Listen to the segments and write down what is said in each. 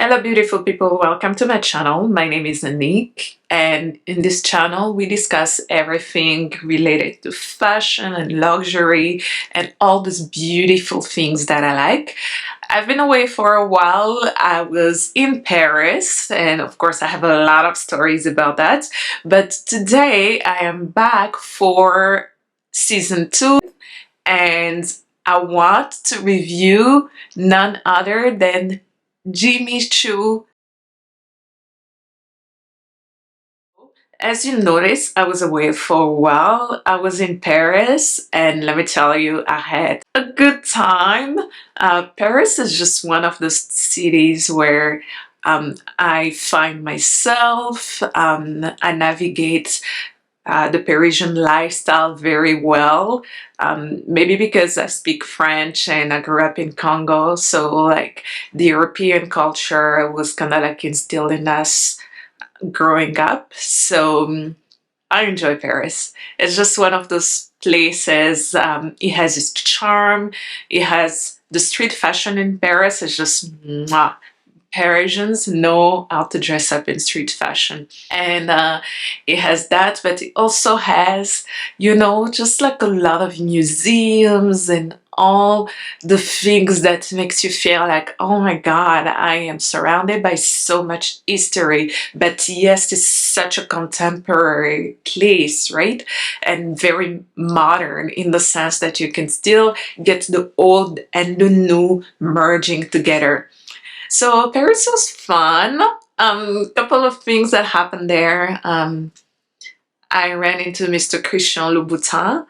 Hello beautiful people, welcome to my channel. My name is Anik, and in this channel we discuss everything related to fashion and luxury and all these beautiful things that I like. I've been away for a while. I was in Paris, and of course I have a lot of stories about that, but today I am back for season 2, and I want to review none other than Jimmy Choo. As you noticed, I was away for a while. I was in Paris, and let me tell you, I had a good time. Paris is just one of those cities where I find myself. I navigate the Parisian lifestyle very well. Maybe because I speak French and I grew up in Congo, so like the European culture was kind of like instilled in us growing up. So I enjoy Paris. It's just one of those places. It has its charm. It has the street fashion in Paris. It's just mwah. Parisians know how to dress up in street fashion, and it has that, but it also has, just like a lot of museums and all the things that makes you feel like, oh my god, I am surrounded by so much history, but yes, it's such a contemporary place, right? And very modern in the sense that you can still get the old and the new merging together. So Paris was fun. Couple of things that happened there. I ran into Mr. Christian Louboutin.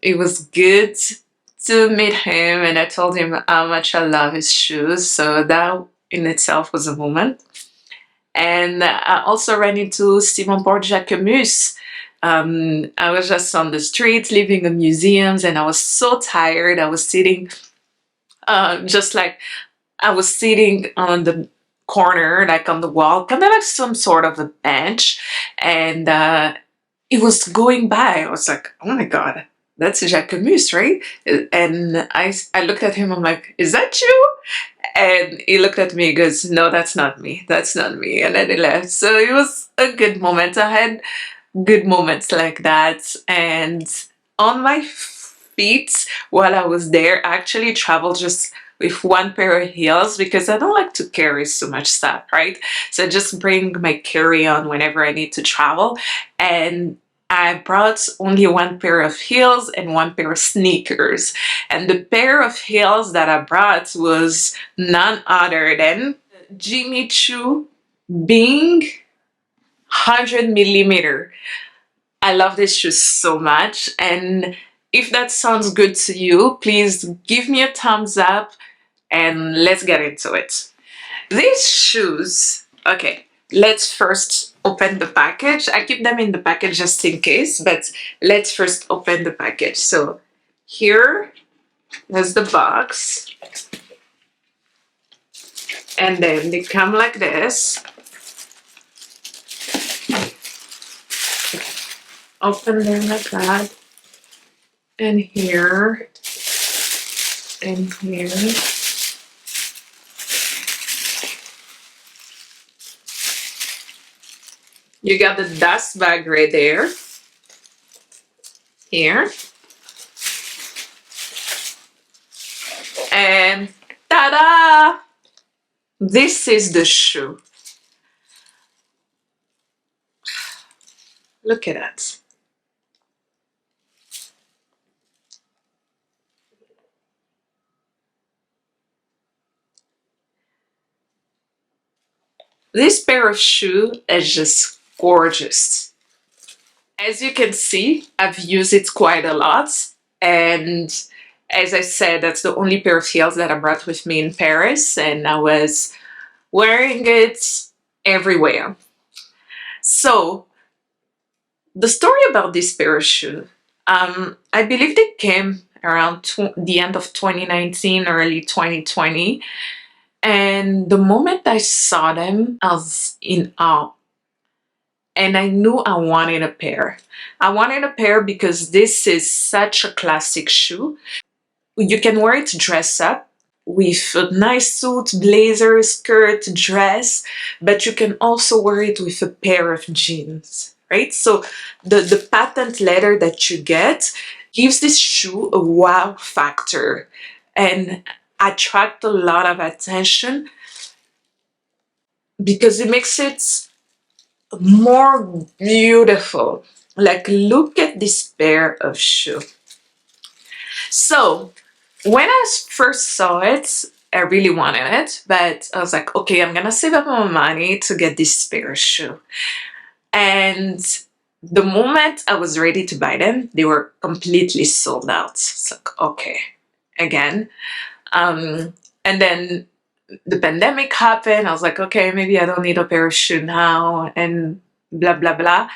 It was good to meet him, and I told him how much I love his shoes. So that in itself was a moment. And I also ran into Simon Port Jacquemus. I was just on the streets, leaving the museums, and I was so tired. I was sitting just like I was sitting on the corner, like on the wall, kind of like some sort of a bench, and it was going by. I was like, oh my god, that's Jacquemus, right? And I looked at him, I'm like, is that you? And he looked at me, he goes, no, that's not me, that's not me. And then he left. So it was a good moment. I had good moments like that. And on my feet while I was there, I actually traveled just with one pair of heels because I don't like to carry so much stuff, right? So I just bring my carry-on whenever I need to travel. And I brought only one pair of heels and one pair of sneakers. And the pair of heels that I brought was none other than Jimmy Choo Bing 100 millimeter. I love this shoe so much, and if that sounds good to you, please give me a thumbs up and let's get into it. These shoes, okay, let's first open the package. I keep them in the package just in case, but let's first open the package. So here is the box, and then they come like this. Open them like that, and here, and here. You got the dust bag right there, here, and ta-da! This is the shoe. Look at that. This pair of shoes is just gorgeous. As you can see, I've used it quite a lot, and as I said, that's the only pair of heels that I brought with me in Paris, and I was wearing it everywhere. So the story about this pair of shoes, I believe they came around the end of 2019, early 2020. And the moment I saw them, I was in awe. And I knew I wanted a pair. I wanted a pair because this is such a classic shoe. You can wear it to dress up. with a nice suit, blazer, skirt, dress, but you can also wear it with a pair of jeans, right? So the patent leather that you get gives this shoe a wow factor and attract a lot of attention because it makes it more beautiful. Like, look at this pair of shoe. So when I first saw it, I really wanted it, but I was like, okay, I'm gonna save up my money to get this pair of shoe. And the moment I was ready to buy them, they were completely sold out. It's like, okay, again. And then the pandemic happened. I was like, okay, maybe I don't need a pair of shoe now, and blah, blah, blah.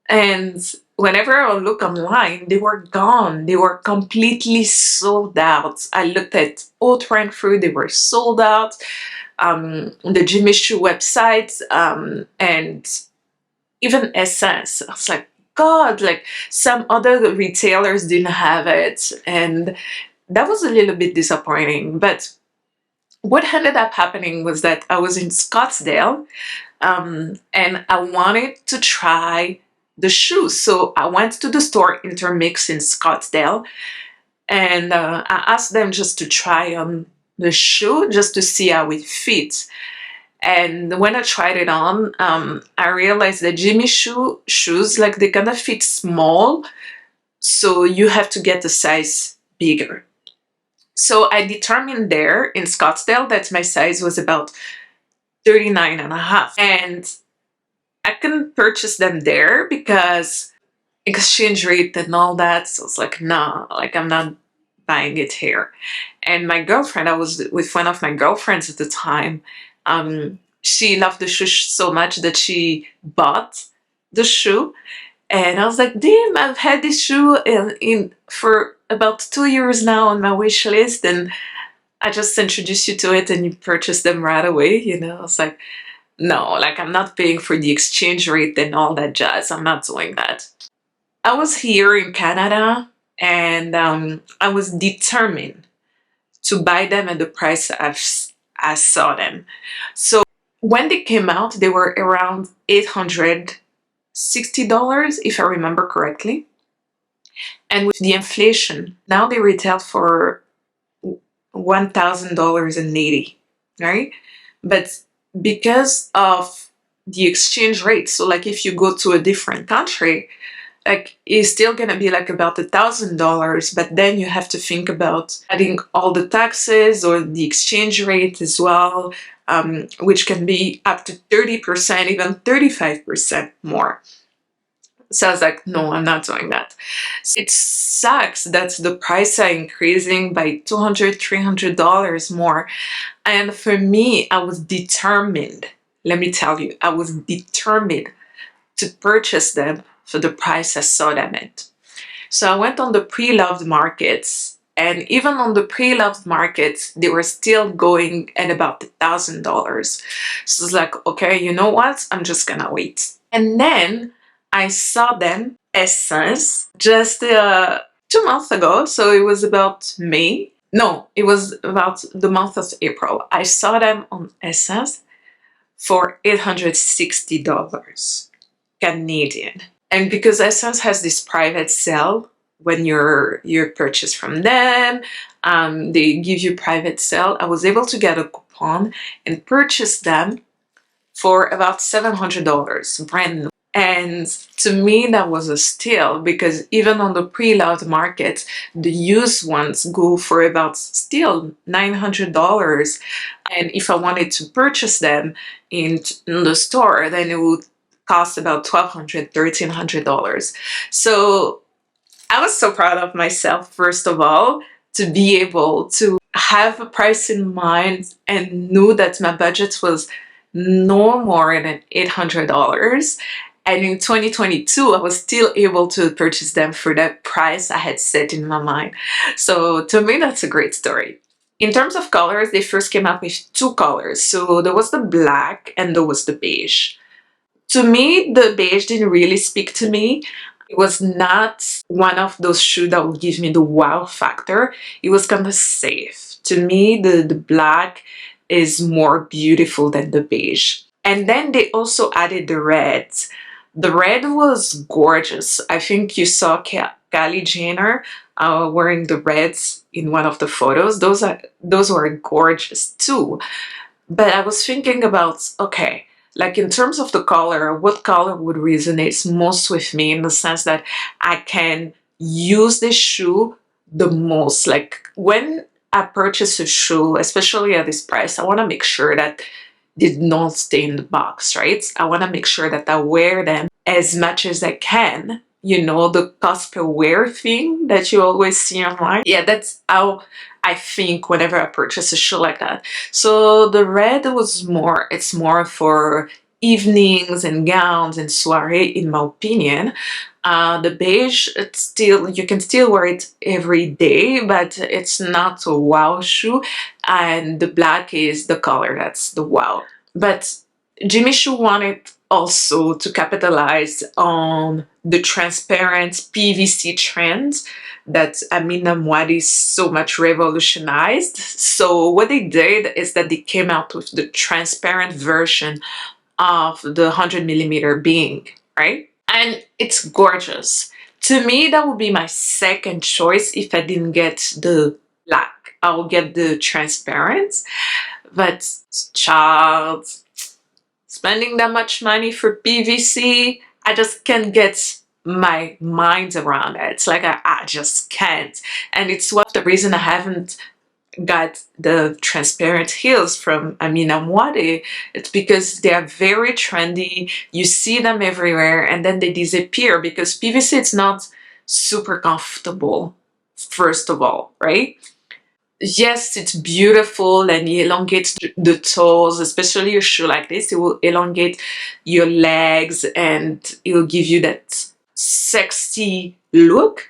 And whenever I look online, they were gone. They were completely sold out. I looked at Haute Renfrew, they were sold out. The Jimmy Choo website, and even Essence. I was like, God, like some other retailers didn't have it. And that was a little bit disappointing. But what ended up happening was that I was in Scottsdale, and I wanted to try the shoes. So I went to the store Intermix in Scottsdale, and I asked them just to try on the shoe just to see how it fits. And when I tried it on, I realized that Jimmy Choo shoes, like, they're gonna fit small, so you have to get a size bigger. So I determined there in Scottsdale that my size was about 39 and a half. And I couldn't purchase them there because exchange rate and all that. So it's like, nah, like I'm not buying it here. And my girlfriend, I was with one of my girlfriends at the time. She loved the shoe so much that she bought the shoe. And I was like, damn, I've had this shoe in for about 2 years now on my wish list. And I just introduced you to it and you purchased them right away. I was like, no, like I'm not paying for the exchange rate and all that jazz. I'm not doing that. I was here in Canada and I was determined to buy them at the price I saw them. So when they came out, they were around $860, if I remember correctly. And with the inflation, now they retail for $1,080, right? But because of the exchange rate, so like if you go to a different country, like it's still gonna be like about $1,000, but then you have to think about adding all the taxes or the exchange rate as well, which can be up to 30%, even 35% more. So I was like, no, I'm not doing that. So it sucks that the price are increasing by $200, $300 more. And for me, I was determined, let me tell you, I was determined to purchase them for the price I saw them at. So I went on the pre-loved markets, and even on the pre-loved markets, they were still going at about $1,000. So it's like, okay, you know what? I'm just gonna wait. And then I saw them Essence just 2 months ago. So it was about May. No, it was about the month of April. I saw them on Essence for $860 Canadian. And because Essence has this private sale when you purchase from them, they give you private sale. I was able to get a coupon and purchase them for about $700 brand new. And to me, that was a steal because even on the pre-loved market, the used ones go for about still $900. And if I wanted to purchase them in the store, then it would cost about $1,200, $1,300. So I was so proud of myself, first of all, to be able to have a price in mind and knew that my budget was no more than $800. And in 2022, I was still able to purchase them for that price I had set in my mind. So to me, that's a great story. In terms of colors, they first came up with two colors. So there was the black and there was the beige. To me, the beige didn't really speak to me. It was not one of those shoes that would give me the wow factor. It was kind of safe. To me, the black is more beautiful than the beige. And then they also added the reds. The red was gorgeous. I think you saw Kylie Jenner wearing the reds in one of the photos. Those were gorgeous too. But I was thinking about, okay, like in terms of the color, what color would resonate most with me in the sense that I can use this shoe the most? Like when I purchase a shoe, especially at this price, I want to make sure that did not stay in the box, right? I want to make sure that I wear them as much as I can. You know, the cost per wear thing that you always see online. Yeah, that's how I think whenever I purchase a shoe like that. So the red was more, it's more for evenings and gowns and soiree, in my opinion. The beige, it's still, you can still wear it every day, but it's not a wow shoe. And the black is the color that's the wow. But Jimmy Choo wanted also to capitalize on the transparent PVC trend that Amina Mwadi so much revolutionized. So what they did is that they came out with the transparent version of the 100 millimeter Bing, right? And it's gorgeous. To me, that would be my second choice if I didn't get the black. I will get the transparent. But child, spending that much money for PVC, I just can't get my mind around it. It's like I just can't. And it's one of the reason I haven't got the transparent heels from Amina Mwade. It's because they are very trendy. You see them everywhere and then they disappear because PVC is not super comfortable, first of all, right? Yes, it's beautiful and it elongates the toes, especially a shoe like this. It will elongate your legs and it will give you that sexy look.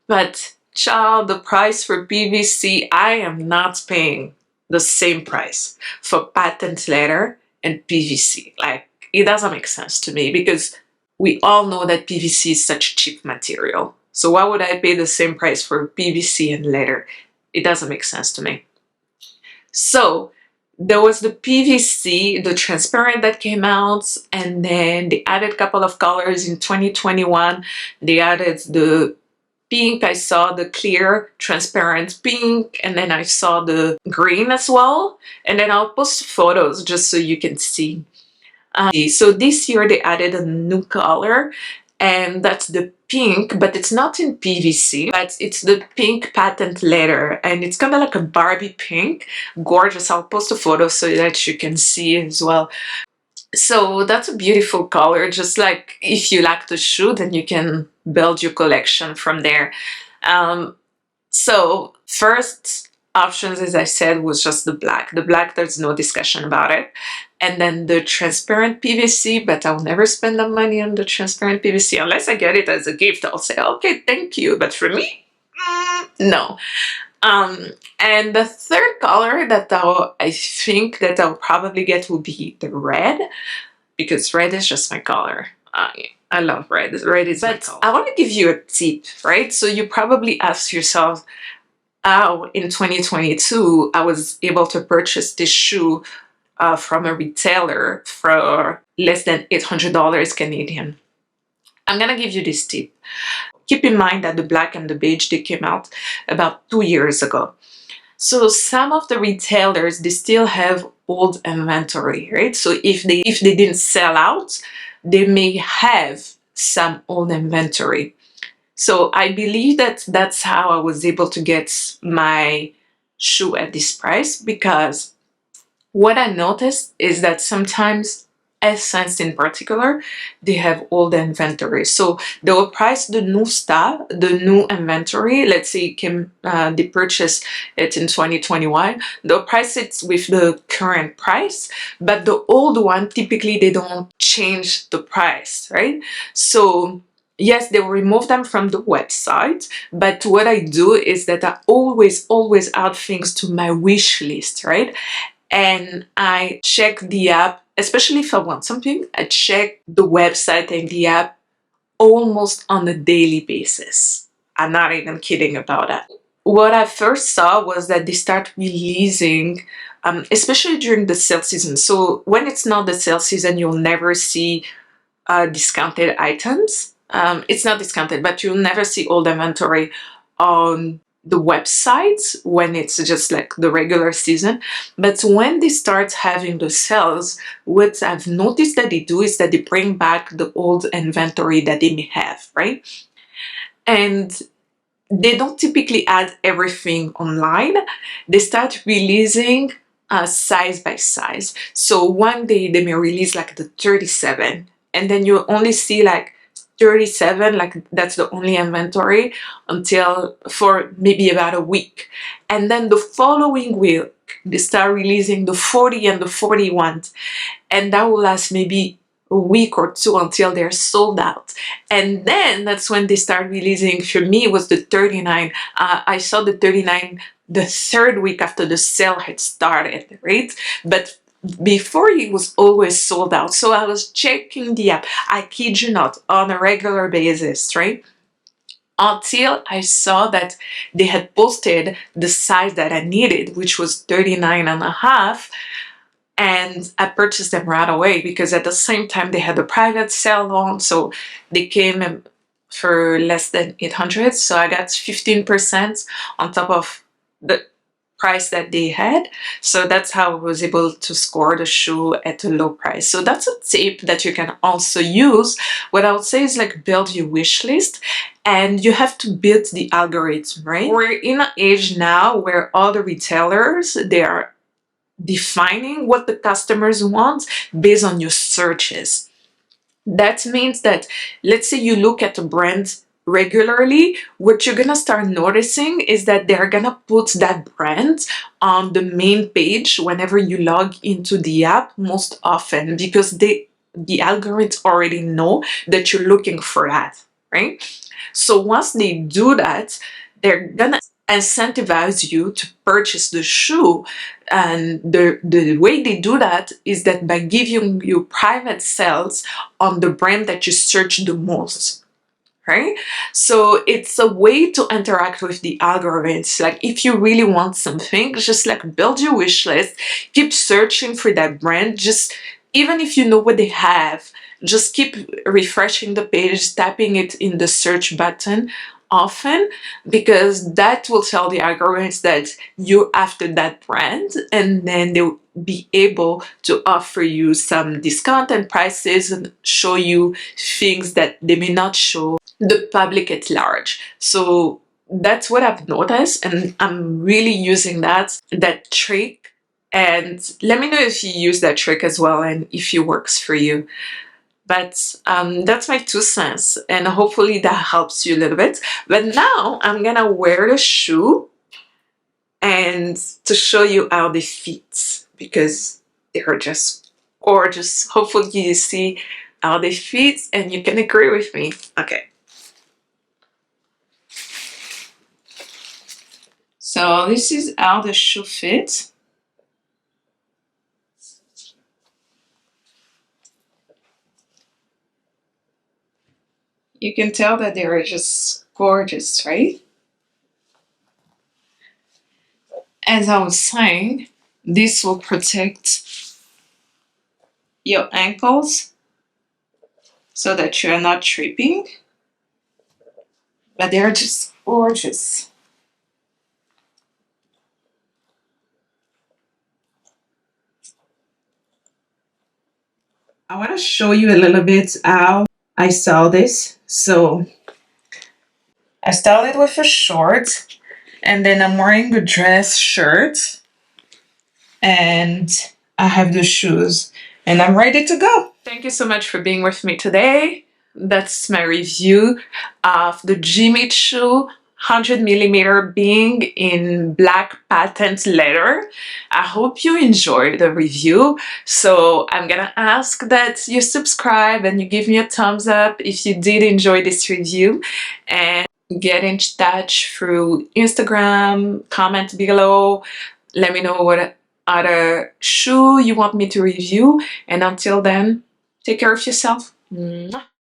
But child, the price for PVC, I am not paying the same price for patent leather and PVC. Like, it doesn't make sense to me because we all know that PVC is such cheap material. So why would I pay the same price for PVC and leather? It doesn't make sense to me. So there was the PVC, the transparent that came out, and then they added a couple of colors in 2021. They added the pink, I saw the clear transparent pink, and then I saw the green as well. And then I'll post photos just so you can see. So this year they added a new color, and that's the pink, but it's not in PVC, but it's the pink patent leather, and it's kind of like a Barbie pink. Gorgeous. I'll post a photo so that you can see as well. So that's a beautiful color. Just like if you like the shoe, then you can build your collection from there. So first options, as I said, was just the black. The black, there's no discussion about it. And then the transparent PVC, but I'll never spend the money on the transparent PVC unless I get it as a gift. I'll say, okay, thank you. But for me, no. And the third color that I think that I'll probably get will be the red, because red is just my color. I love red. Red is my color. I want to give you a tip, right? So you probably ask yourself, how in 2022 I was able to purchase this shoe from a retailer for less than $800 Canadian. I'm gonna give you this tip. Keep in mind that the black and the beige, they came out about 2 years ago. So some of the retailers, they still have old inventory, right? So if they didn't sell out, they may have some old inventory. So I believe that that's how I was able to get my shoe at this price, because what I noticed is that sometimes Essence in particular, they have old inventory. So they will price the new stuff, the new inventory. Let's say they purchased it in 2021. They'll price it with the current price, but the old one, typically they don't change the price, right? So yes, they will remove them from the website, but what I do is that I always add things to my wish list, right? And I check the app, especially if I want something, I check the website and the app almost on a daily basis. I'm not even kidding about that. what I first saw was that they start releasing, especially during the sale season. So when it's not the sale season, you'll never see discounted items. It's not discounted, but you'll never see old inventory on the website when it's just like the regular season. But when they start having the sales, what I've noticed that they do is that they bring back the old inventory that they may have, right? And they don't typically add everything online. They start releasing size by size. So one day they may release like the 37, and then you only see like 37, like that's the only inventory until for maybe about a week. And then the following week, they start releasing the 40 and the 41, and that will last maybe a week or two until they're sold out. And then that's when they start releasing. For me, it was the 39. I saw the 39 the third week after the sale had started, right? But before, it was always sold out. So I was checking the app, I kid you not, on a regular basis, right? Until I saw that they had posted the size that I needed, which was 39 and a half. And I purchased them right away because at the same time they had a private sale on, so they came for less than 800. So I got 15% on top of the price that they had. So that's how I was able to score the shoe at a low price. So that's a tip that you can also use. What I would say is like build your wish list, and you have to build the algorithm, right? We're in an age now where all the retailers, they are defining what the customers want based on your searches. That means that, let's say you look at a brand regularly, what you're gonna start noticing is that they're gonna put that brand on the main page whenever you log into the app most often, because the algorithms already know that you're looking for that, right? So once they do that, they're gonna incentivize you to purchase the shoe. And the way they do that is that by giving you private sales on the brand that you search the most, right? So it's a way to interact with the algorithms. Like if you really want something, just like build your wish list, keep searching for that brand. Just even if you know what they have, just keep refreshing the page, tapping it in the search button often, because that will tell the algorithms that you're after that brand, and then they'll be able to offer you some discount and prices and show you things that they may not show the public at large. So that's what I've noticed, and I'm really using that trick. And let me know if you use that trick as well and if it works for you. But that's my 2 cents, and hopefully that helps you a little bit. But now I'm gonna wear the shoe and to show you how they fit, because they are just gorgeous. Hopefully you see how they fit and you can agree with me. Okay. So this is how the shoe fits. You can tell that they are just gorgeous, right? As I was saying, this will protect your ankles so that you're not tripping, but they're just gorgeous. I want to show you a little bit how I saw this. So I started with a short, and then I'm wearing a dress shirt, and I have the shoes, and I'm ready to go. Thank you so much for being with me today. That's my review of the Jimmy Choo 100mm Bing in black patent leather. I hope you enjoyed the review. So I'm gonna ask that you subscribe and you give me a thumbs up if you did enjoy this review, and get in touch through Instagram, comment below, let me know what other shoe you want me to review, and until then, take care of yourself. Mwah.